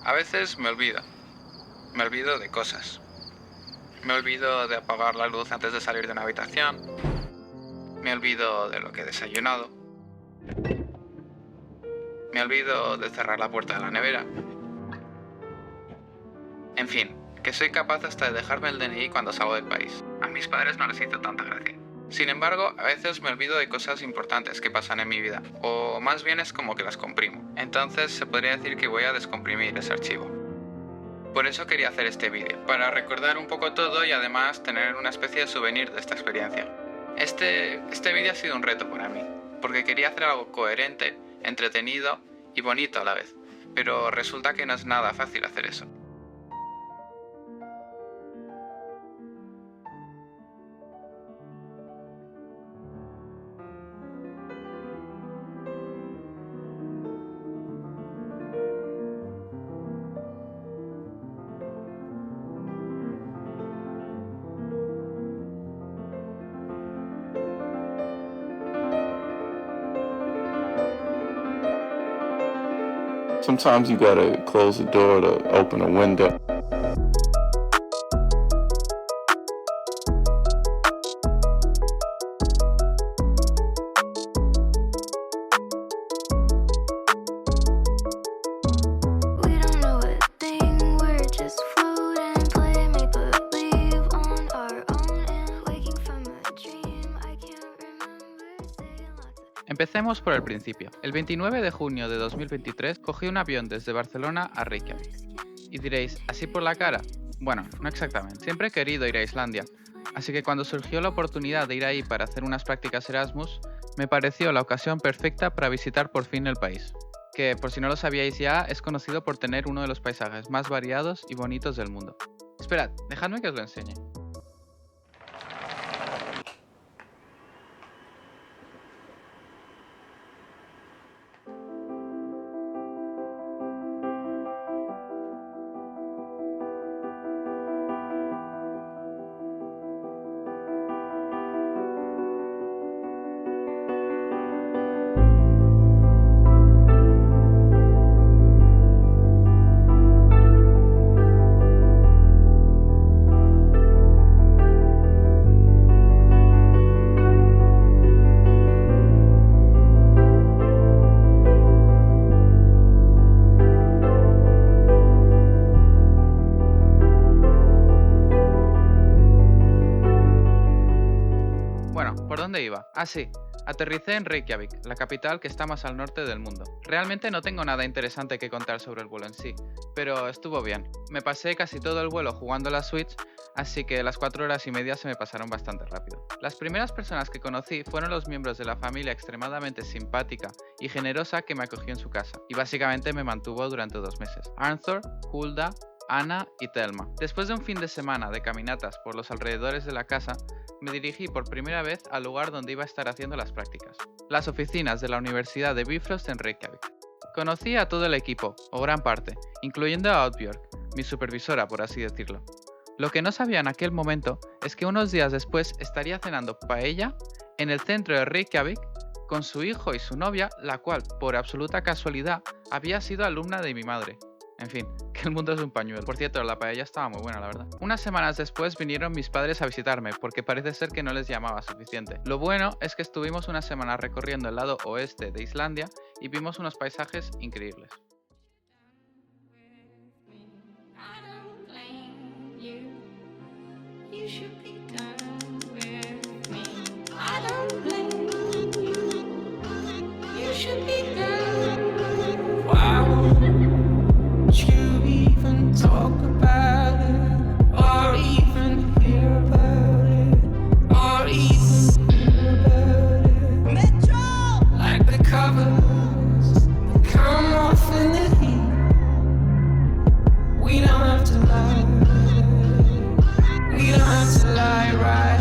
A veces me olvido. Me olvido de cosas. Me olvido de apagar la luz antes de salir de una habitación. Me olvido de lo que he desayunado. Me olvido de cerrar la puerta de la nevera. En fin, que soy capaz hasta de dejarme el DNI cuando salgo del país. A mis padres no les hizo tanta gracia. Sin embargo, a veces me olvido de cosas importantes que pasan en mi vida, o más bien es como que las comprimo. Entonces se podría decir que voy a descomprimir ese archivo. Por eso quería hacer este vídeo, para recordar un poco todo y además tener una especie de souvenir de esta experiencia. Este vídeo ha sido un reto para mí, porque quería hacer algo coherente, entretenido y bonito a la vez, pero resulta que no es nada fácil hacer eso. Sometimes you gotta close the door to open a window. We don't know a thing, we're just floating, playing make-believe on our own and waking from a dream. I can't remember saying lots of... Empecemos por el principio. El 29 de junio de 2023 cogí un avión desde Barcelona a Reykjavik. Y diréis, ¿así por la cara? Bueno, no exactamente. Siempre he querido ir a Islandia, así que cuando surgió la oportunidad de ir ahí para hacer unas prácticas Erasmus, me pareció la ocasión perfecta para visitar por fin el país, que por si no lo sabíais ya, es conocido por tener uno de los paisajes más variados y bonitos del mundo. Esperad, dejadme que os lo enseñe. ¿Por dónde iba? Ah, sí. Aterricé en Reykjavik, la capital que está más al norte del mundo. Realmente no tengo nada interesante que contar sobre el vuelo en sí, pero estuvo bien. Me pasé casi todo el vuelo jugando a la Switch, así que las 4 horas y media se me pasaron bastante rápido. Las primeras personas que conocí fueron los miembros de la familia extremadamente simpática y generosa que me acogió en su casa, y básicamente me mantuvo durante 2 meses. Arnþór, Hulda, Anna y Thelma. Después de un fin de semana de caminatas por los alrededores de la casa, me dirigí por primera vez al lugar donde iba a estar haciendo las prácticas, las oficinas de la Universidad de Bifrost en Reykjavik. Conocí a todo el equipo, o gran parte, incluyendo a Oddbjörg, mi supervisora por así decirlo. Lo que no sabía en aquel momento es que unos días después estaría cenando paella en el centro de Reykjavik con su hijo y su novia, la cual, por absoluta casualidad, había sido alumna de mi madre. En fin, que el mundo es un pañuelo. Por cierto, la paella estaba muy buena, la verdad. Unas semanas después vinieron mis padres a visitarme, porque parece ser que no les llamaba suficiente. Lo bueno es que estuvimos una semana recorriendo el lado oeste de Islandia y vimos unos paisajes increíbles. Talk about it, or even hear about it, or even hear about it. Metro! Like the covers that come off in the heat. We don't have to lie. We don't have to lie, right?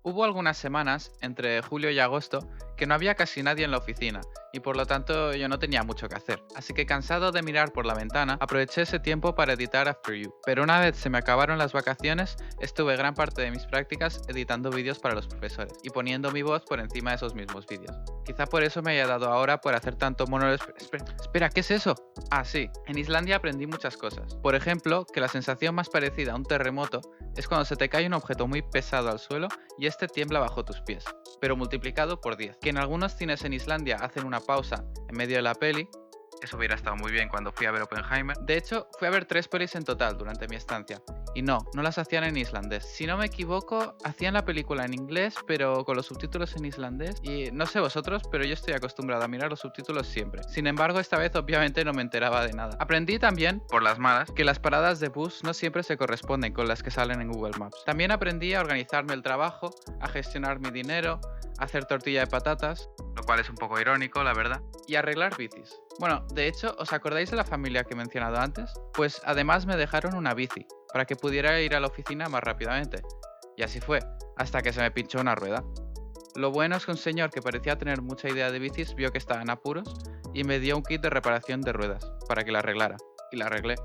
Hubo algunas semanas, entre julio y agosto, que no había casi nadie en la oficina, y por lo tanto yo no tenía mucho que hacer. Así que cansado de mirar por la ventana, aproveché ese tiempo para editar After You. Pero una vez se me acabaron las vacaciones, estuve gran parte de mis prácticas editando vídeos para los profesores, y poniendo mi voz por encima de esos mismos vídeos. Quizá por eso me haya dado ahora por hacer tanto mono... Espera, ¿qué es eso? Ah, sí, en Islandia aprendí muchas cosas. Por ejemplo, que la sensación más parecida a un terremoto es cuando se te cae un objeto muy pesado al suelo y este tiembla bajo tus pies, pero multiplicado por 10. Que en algunos cines en Islandia hacen una pausa en medio de la peli. Eso hubiera estado muy bien cuando fui a ver Oppenheimer. De hecho, fui a ver 3 pelis en total durante mi estancia. Y no las hacían en islandés. Si no me equivoco, hacían la película en inglés, pero con los subtítulos en islandés. Y no sé vosotros, pero yo estoy acostumbrado a mirar los subtítulos siempre. Sin embargo, esta vez obviamente no me enteraba de nada. Aprendí también, por las malas, que las paradas de bus no siempre se corresponden con las que salen en Google Maps. También aprendí a organizarme el trabajo, a gestionar mi dinero, a hacer tortilla de patatas, lo cual es un poco irónico, la verdad, y arreglar bicis. Bueno, de hecho, ¿os acordáis de la familia que he mencionado antes? Pues además me dejaron una bici, para que pudiera ir a la oficina más rápidamente. Y así fue, hasta que se me pinchó una rueda. Lo bueno es que un señor que parecía tener mucha idea de bicis vio que estaba en apuros y me dio un kit de reparación de ruedas, para que la arreglara. Y la arreglé.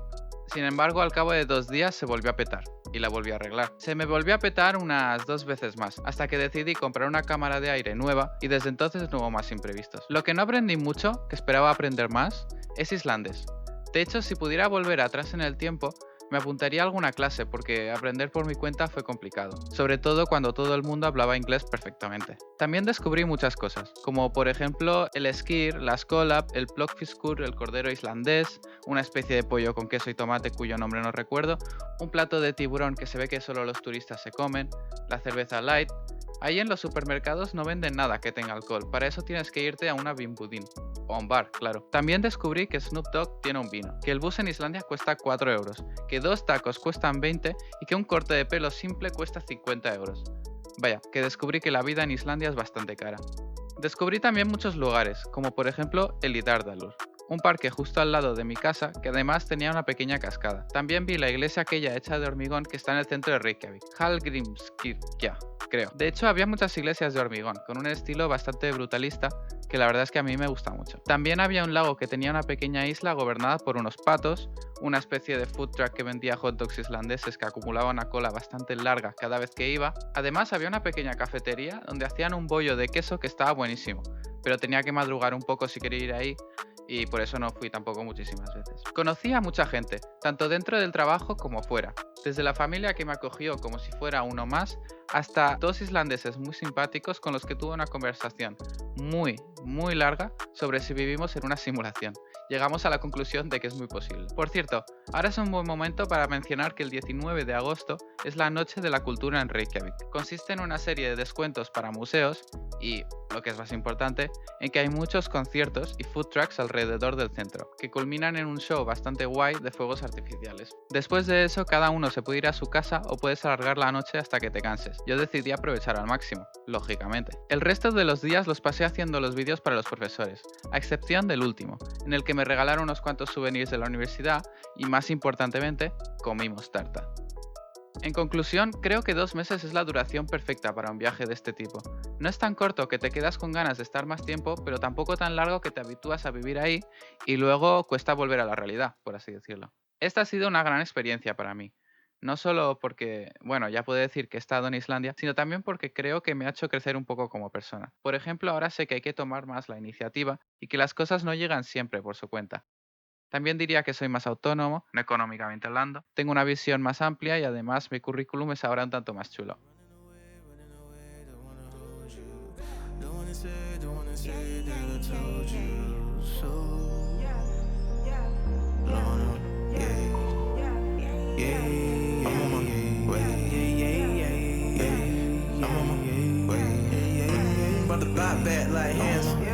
Sin embargo, al cabo de 2 días se volvió a petar, y la volví a arreglar. Se me volvió a petar unas 2 veces más, hasta que decidí comprar una cámara de aire nueva y desde entonces no hubo más imprevistos. Lo que no aprendí mucho, que esperaba aprender más, es islandés. De hecho, si pudiera volver atrás en el tiempo, me apuntaría a alguna clase porque aprender por mi cuenta fue complicado, sobre todo cuando todo el mundo hablaba inglés perfectamente. También descubrí muchas cosas, como por ejemplo el skir, la skolap, el plokkfiskur, el cordero islandés, una especie de pollo con queso y tomate cuyo nombre no recuerdo, un plato de tiburón que se ve que solo los turistas se comen, la cerveza light. Ahí en los supermercados no venden nada que tenga alcohol, para eso tienes que irte a una bimbudin. O a un bar, claro. También descubrí que Snoop Dogg tiene un vino, que el bus en Islandia cuesta 4 euros, que 2 tacos cuestan 20 y que un corte de pelo simple cuesta 50 euros. Vaya, que descubrí que la vida en Islandia es bastante cara. Descubrí también muchos lugares, como por ejemplo el Idardalur, un parque justo al lado de mi casa que además tenía una pequeña cascada. También vi la iglesia aquella hecha de hormigón que está en el centro de Reykjavik, Hallgrímskirkja, creo. De hecho, había muchas iglesias de hormigón, con un estilo bastante brutalista, que la verdad es que a mí me gusta mucho. También había un lago que tenía una pequeña isla gobernada por unos patos, una especie de food truck que vendía hot dogs islandeses que acumulaba una cola bastante larga cada vez que iba. Además, había una pequeña cafetería donde hacían un bollo de queso que estaba buenísimo, pero tenía que madrugar un poco si quería ir ahí, y por eso no fui tampoco muchísimas veces. Conocí a mucha gente, tanto dentro del trabajo como fuera, desde la familia que me acogió como si fuera uno más, hasta 2 islandeses muy simpáticos con los que tuve una conversación muy larga sobre si vivimos en una simulación. Llegamos a la conclusión de que es muy posible. Por cierto, ahora es un buen momento para mencionar que el 19 de agosto es la Noche de la Cultura en Reykjavik. Consiste en una serie de descuentos para museos y, lo que es más importante, en que hay muchos conciertos y food trucks alrededor del centro, que culminan en un show bastante guay de fuegos artificiales. Después de eso, cada uno se puede ir a su casa o puedes alargar la noche hasta que te canses. Yo decidí aprovechar al máximo, lógicamente. El resto de los días los pasé haciendo los vídeos para los profesores, a excepción del último, en el que me regalaron unos cuantos souvenirs de la universidad y, más importantemente, comimos tarta. En conclusión, creo que 2 meses es la duración perfecta para un viaje de este tipo. No es tan corto que te quedas con ganas de estar más tiempo, pero tampoco tan largo que te habitúas a vivir ahí y luego cuesta volver a la realidad, por así decirlo. Esta ha sido una gran experiencia para mí. No solo porque, bueno, ya puedo decir que he estado en Islandia, sino también porque creo que me ha hecho crecer un poco como persona. Por ejemplo, ahora sé que hay que tomar más la iniciativa y que las cosas no llegan siempre por su cuenta. También diría que soy más autónomo, no económicamente hablando, tengo una visión más amplia y además mi currículum es ahora un tanto más chulo. About to buy back like hands.